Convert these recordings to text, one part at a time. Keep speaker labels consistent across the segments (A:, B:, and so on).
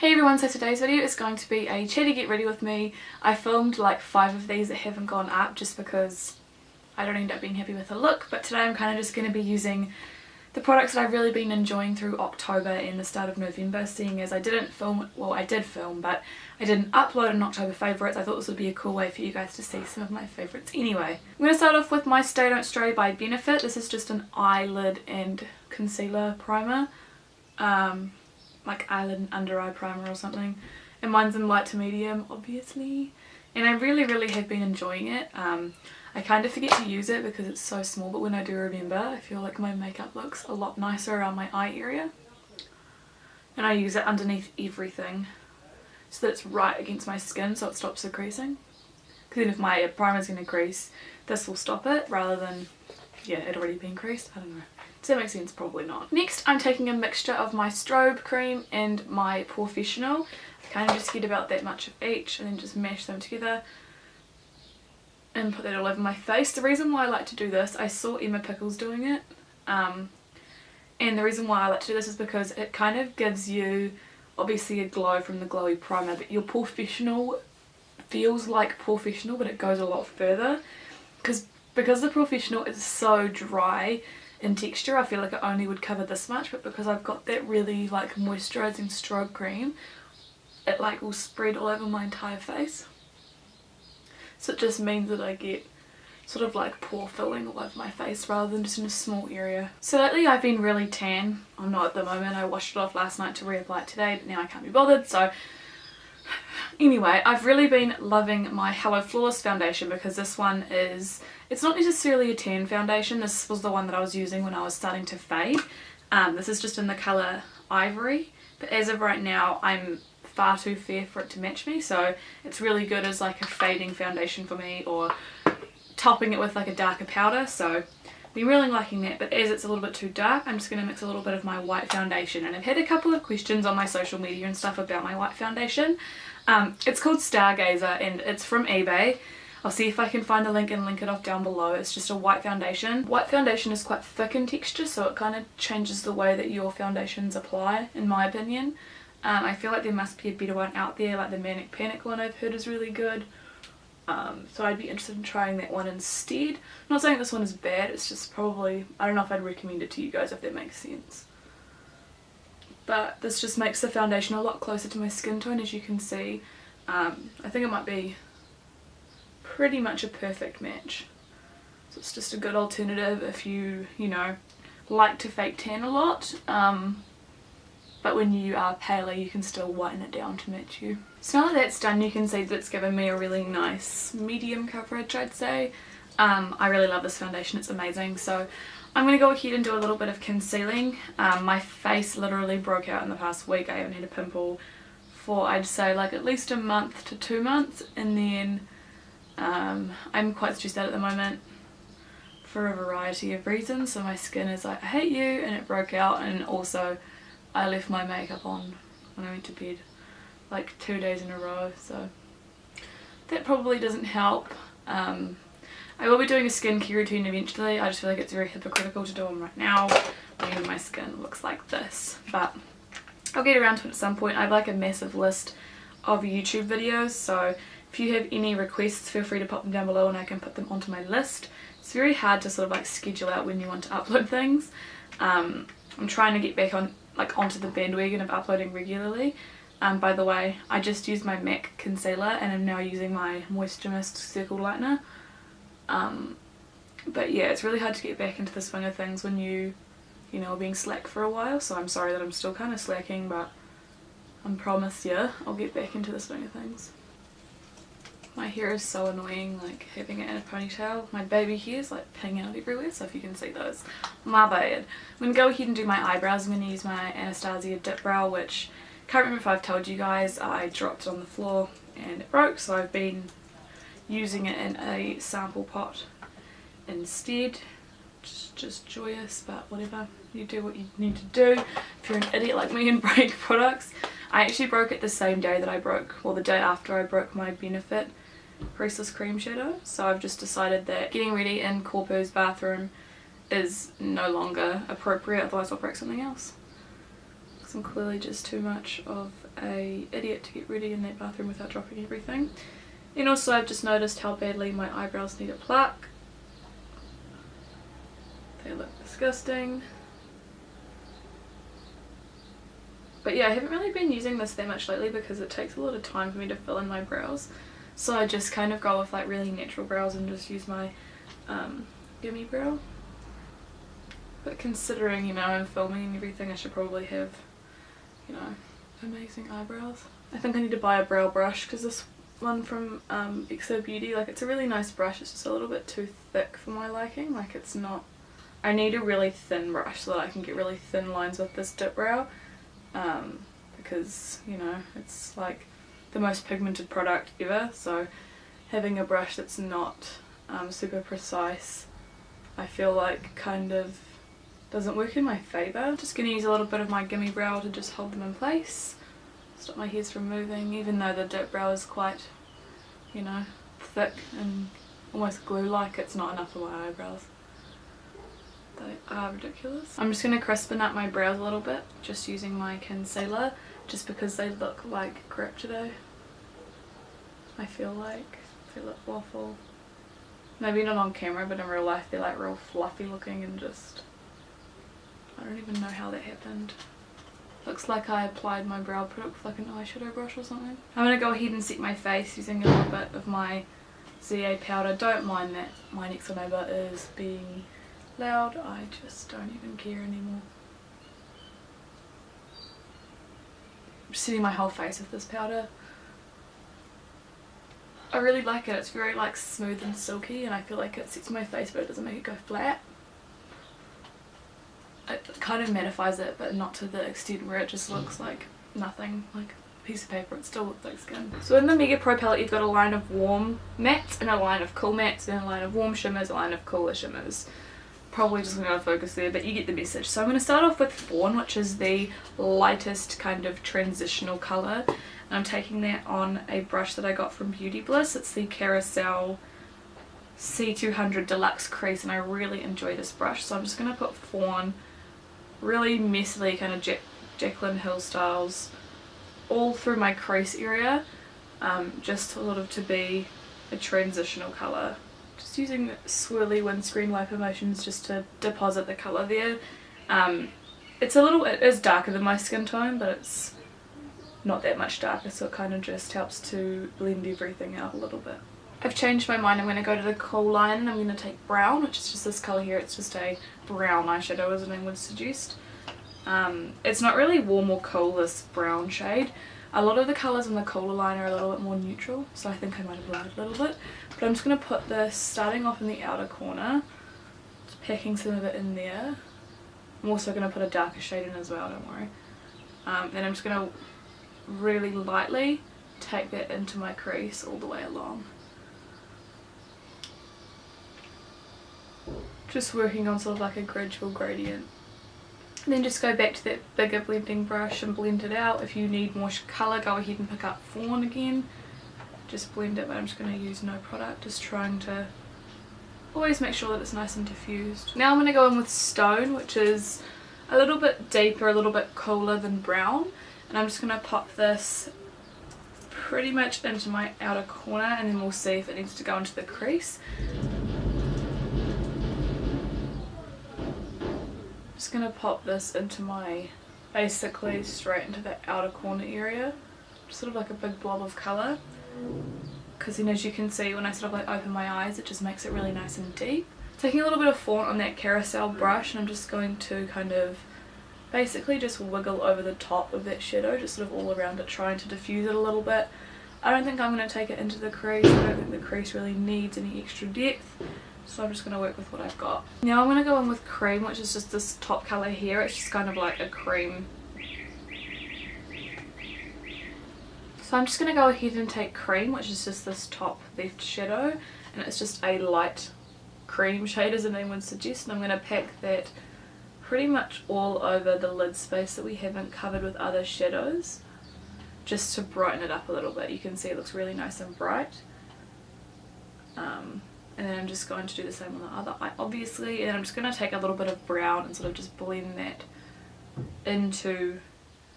A: Hey everyone, so today's video is going to be a Chatty get ready with me. I filmed like 5 of these that haven't gone up just because I don't end up being happy with the look, but today I'm kind of just going to be using the products that I've really been enjoying through October and the start of November, seeing as I didn't film, well I did film, but I didn't upload an October favourites. I thought this would be a cool way for you guys to see some of my favourites anyway. I'm going to start off with my Stay Don't Stray by Benefit. This is just an eyelid and concealer primer. Like eyelid and under eye primer or something, and mine's in light to medium obviously, and I really have been enjoying it. I kind of forget to use it because it's so small, but when I do remember I feel like my makeup looks a lot nicer around my eye area, and I use it underneath everything so that it's right against my skin so it stops the creasing, because then if my primer's going to crease, this will stop it rather than it already being creased. I don't know. Does that make sense? Probably not. Next, I'm taking a mixture of my strobe cream and my Professional. I kind of just get about that much of each and then just mash them together and put that all over my face. The reason why I like to do this, I saw Emma Pickles doing it, and the reason why I like to do this is because it kind of gives you obviously a glow from the glowy primer, but your Professional feels like Professional, but it goes a lot further because the Professional is so dry in texture. I feel like it only would cover this much, but because I've got that really like moisturising strobe cream, it like will spread all over my entire face. So it just means that I get sort of like pore filling all over my face rather than just in a small area. So lately I've been really tan. I'm not at the moment. I washed it off last night to reapply it today, but now I can't be bothered. So anyway, I've really been loving my Hello Flawless foundation because this one is, it's not necessarily a tan foundation. This was the one that I was using when I was starting to fade. This is just in the colour Ivory, but as of right now I'm far too fair for it to match me, so it's really good as like a fading foundation for me, or topping it with like a darker powder. So I've been really liking that, but as it's a little bit too dark, I'm just going to mix a little bit of my white foundation. And I've had a couple of questions on my social media and stuff about my white foundation. It's called Stargazer and it's from eBay. I'll see if I can find the link and link it off down below. It's just a white foundation. White foundation is quite thick in texture, so it kind of changes the way that your foundations apply, in my opinion. I feel like there must be a better one out there, like the Manic Panic one I've heard is really good. So I'd be interested in trying that one instead. I'm not saying this one is bad, it's just probably, I don't know if I'd recommend it to you guys, if that makes sense. But this just makes the foundation a lot closer to my skin tone, as you can see. I think it might be pretty much a perfect match. So it's just a good alternative if you know, like to fake tan a lot. But when you are paler you can still whiten it down to match you. So now that that's done, you can see that it's given me a really nice medium coverage, I'd say. I really love this foundation, it's amazing. So I'm going to go ahead and do a little bit of concealing. My face literally broke out in the past week. I haven't had a pimple for, I'd say, like at least a month to 2 months, and then I'm quite stressed out at the moment for a variety of reasons. So my skin is like, I hate you, and it broke out, and also I left my makeup on when I went to bed like 2 days in a row, so that probably doesn't help. I will be doing a skincare routine eventually. I just feel like it's very hypocritical to do them right now when my skin looks like this, but I'll get around to it at some point. I have like a massive list of YouTube videos, so if you have any requests feel free to pop them down below and I can put them onto my list. It's very hard to sort of like schedule out when you want to upload things. I'm trying to get back on onto the bandwagon of uploading regularly. By the way, I just used my MAC concealer and I'm now using my Moisture Mist Circle Lightener. But yeah, it's really hard to get back into the swing of things when you know, are being slack for a while, so I'm sorry that I'm still kind of slacking, but I promise you I'll get back into the swing of things. My hair is so annoying, like having it in a ponytail. My baby hair's like pinging out everywhere, so if you can see those, my bad. I'm going to go ahead and do my eyebrows. I'm going to use my Anastasia Dip Brow, which, can't remember if I've told you guys, I dropped it on the floor and it broke, so I've been using it in a sample pot instead. Just joyous, but whatever, you do what you need to do if you're an idiot like me and break products. I actually broke it the same day that I broke, well the day after I broke my Benefit Creaseless Cream Shadow, so I've just decided that getting ready in Corpu's bathroom is no longer appropriate, otherwise I'll break something else. because I'm clearly just too much of a idiot to get ready in that bathroom without dropping everything. And also I've just noticed how badly my eyebrows need a pluck. They look disgusting. But yeah, I haven't really been using this that much lately because it takes a lot of time for me to fill in my brows. So I just kind of go with like really natural brows and just use my gimme brow. But considering, you know, I'm filming and everything, I should probably have, you know, amazing eyebrows. I think I need to buy a brow brush because this one from XOBeauty, like, it's a really nice brush, it's just a little bit too thick for my liking. Like, it's not, I need a really thin brush so that I can get really thin lines with this dip brow, because, you know, it's like the most pigmented product ever, so having a brush that's not super precise, I feel like kind of doesn't work in my favour. I'm just going to use a little bit of my gimme brow to just hold them in place, stop my hairs from moving, even though the dip brow is quite, you know, thick and almost glue-like. It's not enough for my eyebrows. They are ridiculous. I'm just going to crispen up my brows a little bit, just using my concealer, just because they look like crap today. I feel like they look awful. Maybe not on camera, but in real life they're like real fluffy looking and just, I don't even know how that happened. Looks like I applied my brow product with like an eyeshadow brush or something. I'm going to go ahead and set my face using a little bit of my ZA powder. Don't mind that my next door neighbour is being loud, I just don't even care anymore. I'm setting my whole face with this powder. I really like it, it's very like smooth and silky, and I feel like it sets my face but it doesn't make it go flat. It kind of mattifies it, but not to the extent where it just looks like nothing, like a piece of paper. It still looks like skin. So in the Mega Pro palette you've got a line of warm mattes and a line of cool mattes and a line of warm shimmers, a line of cooler shimmers. Probably just going to focus there, but you get the message. So I'm going to start off with Fawn, which is the lightest kind of transitional colour. And I'm taking that on a brush that I got from Beauty Bliss. It's the Carousel C200 Deluxe Crease, and I really enjoy this brush. So I'm just going to put Fawn really messily, kind of Jaclyn Hill styles, all through my crease area, just sort of to be a transitional colour. Just using swirly windscreen wiper motions just to deposit the colour there. It is darker than my skin tone, but it's not that much darker, so it kind of just helps to blend everything out a little bit. I've changed my mind. I'm going to go to the cool line and I'm going to take brown, which is just this colour here. It's just a brown eyeshadow, as the name would suggest. It's not really warm or cool, this brown shade. A lot of the colours in the cooler line are a little bit more neutral, so I think I might have lied a little bit. But I'm just going to put this starting off in the outer corner, just packing some of it in there. I'm also going to put a darker shade in as well, don't worry. Then I'm just going to really lightly take that into my crease all the way along. Just working on sort of like a gradual gradient. And then just go back to that bigger blending brush and blend it out. If you need more colour, go ahead and pick up Fawn again. Just blend it, but I'm just going to use no product, just trying to always make sure that it's nice and diffused. Now I'm going to go in with Stone, which is a little bit deeper, a little bit cooler than brown. And I'm just going to pop this pretty much into my outer corner, and then we'll see if it needs to go into the crease. Just going to pop this into my, basically straight into the outer corner area, just sort of like a big blob of colour, because then as you can see when I sort of like open my eyes it just makes it really nice and deep. Taking a little bit of Fawn on that Carousel brush, and I'm just going to kind of basically just wiggle over the top of that shadow, just sort of all around it, trying to diffuse it a little bit. I don't think I'm going to take it into the crease. I don't think the crease really needs any extra depth. So I'm just going to work with what I've got. Now I'm going to go in with Cream, which is just this top colour here. It's just kind of like a cream. So I'm just going to go ahead and take Cream, which is just this top left shadow. And it's just a light cream shade, as the name would suggest. And I'm going to pack that pretty much all over the lid space that we haven't covered with other shadows, just to brighten it up a little bit. You can see it looks really nice and bright. And then I'm just going to do the same on the other eye, obviously, and I'm just going to take a little bit of brown and sort of just blend that into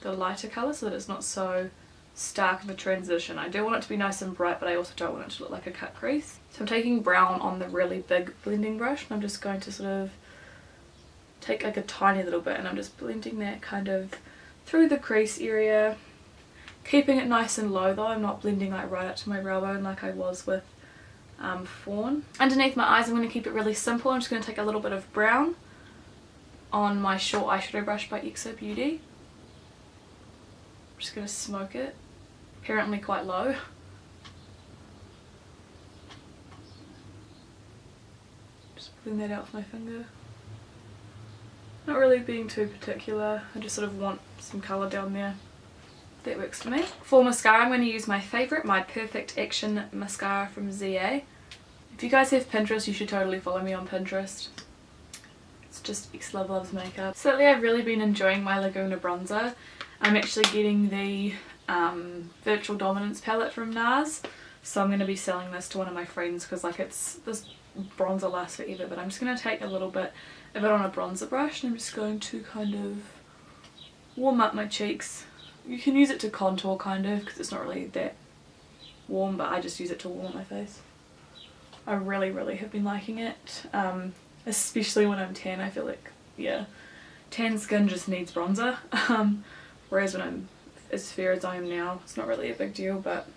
A: the lighter colour so that it's not so stark of a transition. I do want it to be nice and bright, but I also don't want it to look like a cut crease. So I'm taking brown on the really big blending brush, and I'm just going to sort of take like a tiny little bit, and I'm just blending that kind of through the crease area, keeping it nice and low though. I'm not blending like right up to my brow bone like I was with Fawn. Underneath my eyes I'm going to keep it really simple. I'm just going to take a little bit of brown on my short eyeshadow brush by XOBeauty. I'm just going to smoke it, apparently quite low. Just blend that out with my finger. Not really being too particular, I just sort of want some colour down there. That works for me. For mascara I'm going to use my favourite, my Perfect Action mascara from ZA. If you guys have Pinterest, you should totally follow me on Pinterest. It's just xlivlovesmakeup. So lately I've really been enjoying my Laguna bronzer. I'm actually getting the Virtual Dominance palette from NARS, so I'm going to be selling this to one of my friends because like this bronzer lasts forever. But I'm just going to take a little bit of it on a bronzer brush, and I'm just going to kind of warm up my cheeks. You can use it to contour kind of because it's not really that warm, but I just use it to warm up my face. I really have been liking it, especially when I'm tan. I feel like, yeah, tan skin just needs bronzer, whereas when I'm as fair as I am now, it's not really a big deal, but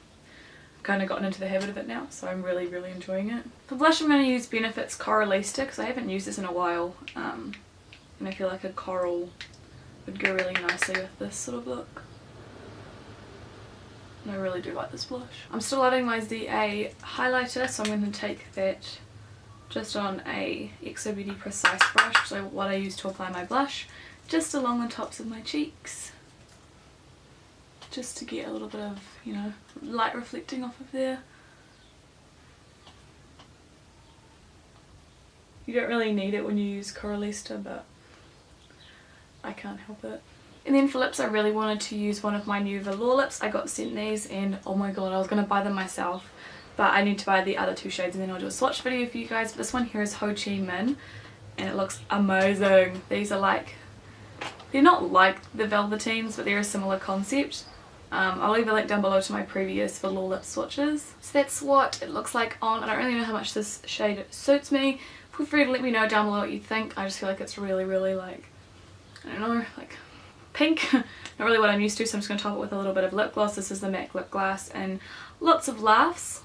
A: I've kind of gotten into the habit of it now, so I'm really enjoying it. For blush I'm going to use Benefit's Coralista because I haven't used this in a while, and I feel like a coral would go really nicely with this sort of look. And I really do like this blush. I'm still loving my ZA highlighter, so I'm going to take that just on a XOBeauty Precise brush, so what I use to apply my blush, just along the tops of my cheeks. Just to get a little bit of, you know, light reflecting off of there. You don't really need it when you use Coralista, but I can't help it. And then for lips I really wanted to use one of my new Velourlips. I got sent these and oh my god, I was going to buy them myself, but I need to buy the other two shades and then I'll do a swatch video for you guys. But this one here is Ho Chi Minh and it looks amazing. These are like, they're not like the Velveteens, but they're a similar concept. I'll leave a link down below to my previous Velourlips swatches. So that's what it looks like on. I don't really know how much this shade suits me. Feel free to let me know down below what you think. I just feel like it's really like, I don't know, like pink. Not really what I'm used to, so I'm just going to top it with a little bit of lip gloss. This is the MAC Lip Gloss and lots of laughs.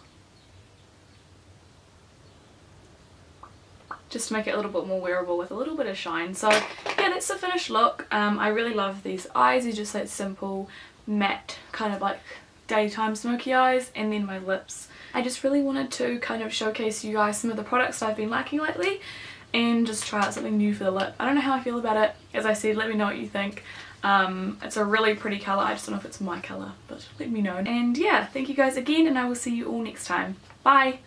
A: Just to make it a little bit more wearable with a little bit of shine. So yeah, that's the finished look. I really love these eyes. They're just like simple, matte, kind of like daytime smoky eyes. And then my lips. I just really wanted to kind of showcase you guys some of the products that I've been liking lately and just try out something new for the lip. I don't know how I feel about it. As I said, let me know what you think. It's a really pretty colour. I just don't know if it's my colour, but let me know. And yeah, thank you guys again, and I will see you all next time. Bye!